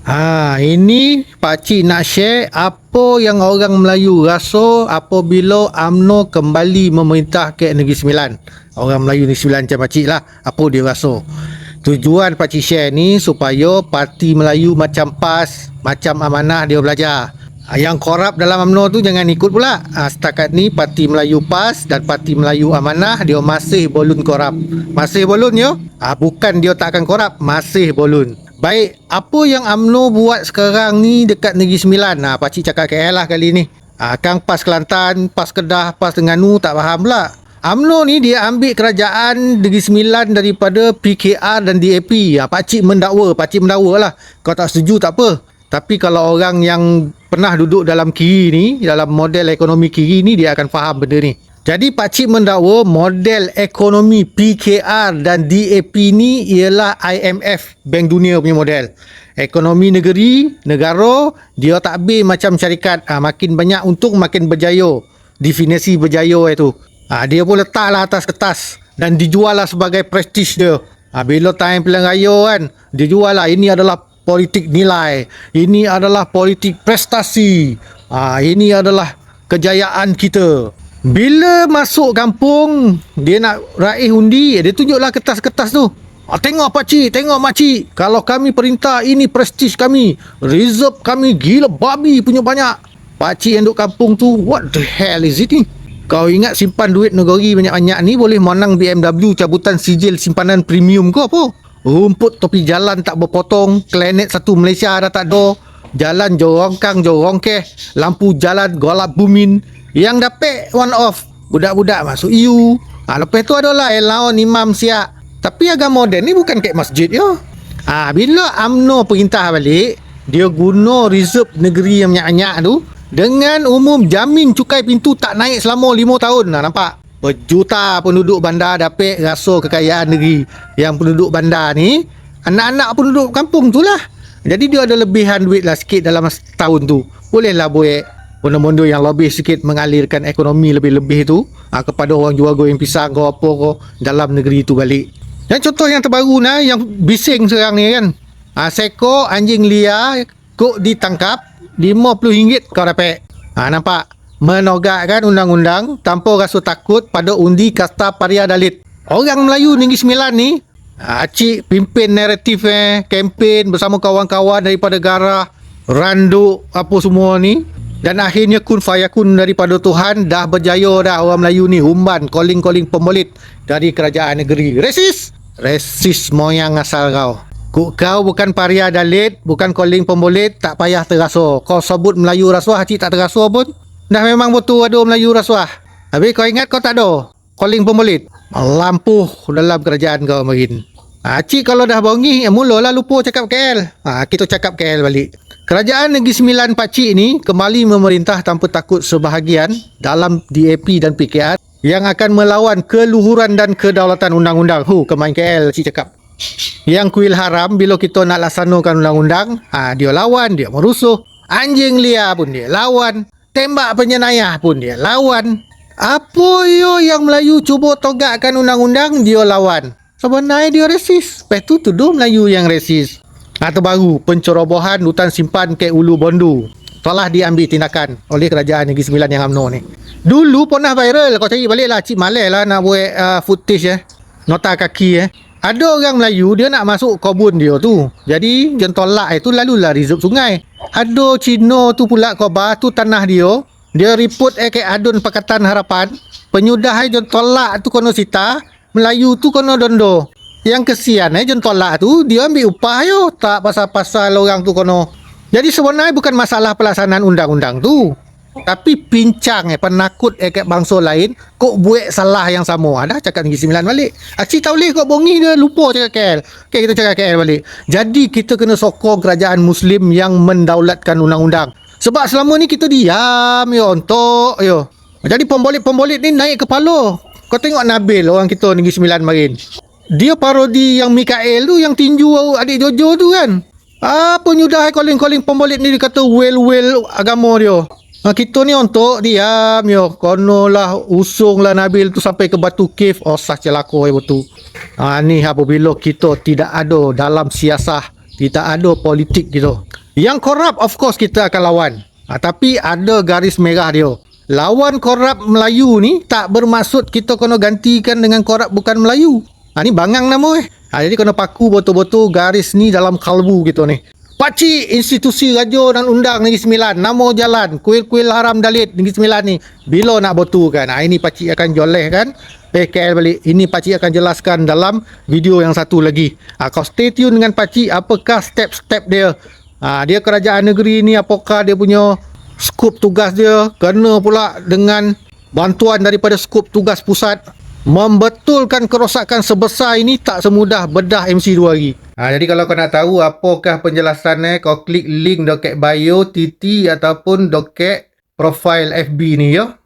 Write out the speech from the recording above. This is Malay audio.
Ini pakcik nak share apa yang orang Melayu rasa apabila UMNO kembali memerintah ke Negeri Sembilan. Orang Melayu Negeri Sembilan macam pakcik lah, apa dia rasa. Tujuan pakcik share ni supaya parti Melayu macam PAS, macam Amanah dia belajar. Yang korup dalam UMNO tu jangan ikut pula. Setakat ni parti Melayu PAS dan parti Melayu Amanah dia masih bolon korup. Masih bolon yo. Bukan dia tak akan korup, masih bolon. Baik, apa yang UMNO buat sekarang ni dekat Negeri Sembilan? Pakcik cakap KL lah kali ni. Kang PAS Kelantan, PAS Kedah, PAS Terengganu tak faham pula. UMNO ni dia ambil kerajaan Negeri Sembilan daripada PKR dan DAP. Pakcik mendakwa lah. Kau tak setuju tak apa. Tapi kalau orang yang pernah duduk dalam kiri ni, dalam model ekonomi kiri ni, dia akan faham benda ni. Jadi pakcik mendakwa model ekonomi PKR dan DAP ni ialah IMF, Bank Dunia punya model. Ekonomi negara, dia tak habis macam syarikat. Makin banyak untung, makin berjaya. Definisi berjaya itu. Dia pun letaklah atas kertas dan dijual lah sebagai prestige dia. Bila time pilihan raya kan, dia jual lah ini adalah politik nilai, ini adalah politik prestasi, ini adalah kejayaan kita. Bila masuk kampung, dia nak raih undi, dia tunjuklah kertas-kertas tu. Tengok pakcik, tengok makcik, kalau kami perintah ini prestige kami, reserve kami gila babi punya banyak. Pakcik yang duduk kampung tu, what the hell is it ni? Kau ingat simpan duit negeri banyak-banyak ni boleh menang BMW cabutan sijil simpanan premium ke apa? Rumput topi jalan tak berpotong, Planet satu Malaysia dah tak ada, jalan jorongkang jorongkeh, lampu jalan golap bumin. Yang dapat one off, budak-budak masuk EU. Lepas tu adalah allowance imam siap. Tapi agama moden ni bukan kayak masjid yo. Bila UMNO perintah balik, dia guna reserve negeri yang banyak-banyak tu dengan umum jamin cukai pintu tak naik selama 5 tahun. Nampak? Berjuta penduduk bandar dapat rasa kekayaan negeri. Yang penduduk bandar ni anak-anak penduduk kampung tu lah. Jadi dia ada lebihan duit lah sikit dalam setahun tu. Bolehlah buat benda-benda yang lebih sikit mengalirkan ekonomi lebih-lebih tu kepada orang jual goreng pisang ke apa ke dalam negeri tu balik. Dan contoh yang terbaru yang bising sekarang ni kan, seekor anjing liar kok ditangkap RM50 kau dapat. Nampak? Menogakkan undang-undang tanpa rasa takut pada undi kasta paria dalit. Orang Melayu Negeri Sembilan ni, cik pimpin naratif kempen bersama kawan-kawan daripada Garah, Randuk apa semua ni. Dan akhirnya kun fayakun daripada Tuhan, dah berjaya dah orang Melayu ni umban calling-calling pembelit dari kerajaan negeri. Resis moyang asal kau. Kau bukan paria dalit, bukan calling pembelit, tak payah terasa. Kau sebut Melayu rasuah, cik tak terasa pun. Dah memang betul ada Melayu rasuah. Habis kau ingat kau tak ada calling pembelit. Lampuh dalam kerajaan kau makin. Cik kalau dah bongi, mulalah lupa cakap KL. Kita cakap KL balik. Kerajaan Negeri Sembilan pakcik ni kembali memerintah tanpa takut sebahagian dalam DAP dan PKR yang akan melawan keluhuran dan kedaulatan undang-undang. Kemain KL cik cakap. Yang kuil haram bila kita nak laksanakan undang-undang, dia lawan, dia merusuh. Anjing liar pun dia lawan. Tembak penjenayah pun dia lawan. Apa yang Melayu cuba togakkan undang-undang, dia lawan. Sebenarnya dia resis. Lepas tu tuduh Melayu yang resis. Terbaru, pencerobohan hutan simpan ke Ulu Bondu telah diambil tindakan oleh kerajaan Negeri Sembilan yang UMNO ni. Dulu pernah viral, kau cari balik lah, cik malas lah nak buat footage nota kaki Ada orang Melayu dia nak masuk kebun dia tu. Jadi jentolak itu lalulah reserve sungai. Ada Cina tu pula kobar tu tanah dia. Dia report ke adun Pakatan Harapan. Penyudah jentolak tu kono sita, Melayu tu kono dondo. Yang kesian jentolak tu dia ambil upah tak pasal-pasal orang tu kono. Jadi sebenarnya bukan masalah pelaksanaan undang-undang tu, tapi pincang penakut kat bangsa lain kok buat salah yang sama. Dah cakap Negeri Sembilan balik. Cik tak boleh kok bongi dia lupa cakap KL. Okay, kita cakap KL balik. Jadi kita kena sokong kerajaan Muslim yang mendaulatkan undang-undang. Sebab selama ni kita diam untuk Jadi pembolit-pembolit ni naik kepala. Kau tengok Nabil orang kita Negeri Sembilan marin. Dia parodi yang Mikael tu, yang tinju adik Jojo tu kan. Penyudah calling-calling pembolit ni dia kata well agama dia. Kita ni untuk diam konolah usunglah Nabil tu sampai ke Batu Cave. Sah celaka betul. Ni apabila kita tidak ada dalam siasah Kita ada politik gitu. Yang korup of course kita akan lawan. Tapi ada garis merah dia. Lawan korup Melayu ni tak bermaksud kita kena gantikan dengan korup bukan Melayu. Ni bangang nama jadi kena paku betul-betul garis ni dalam kalbu gitu ni. Pakcik institusi radio dan undang Negeri Sembilan, nama jalan, kuil-kuil haram Dalit Negeri Sembilan ni bila nak betulkan. Ini pakcik akan joleh kan KL balik. Ini pakcik akan jelaskan dalam video yang satu lagi. Kau stay tune dengan pakcik, apakah step-step dia. Dia kerajaan negeri ni, apakah dia punya skop tugas dia, kena pula dengan bantuan daripada skop tugas pusat. Membetulkan kerosakan sebesar ini tak semudah bedah MC2 lagi. Jadi kalau kau nak tahu apakah penjelasannya, kau klik link dekat bio TT ataupun dekat profile FB ni ya.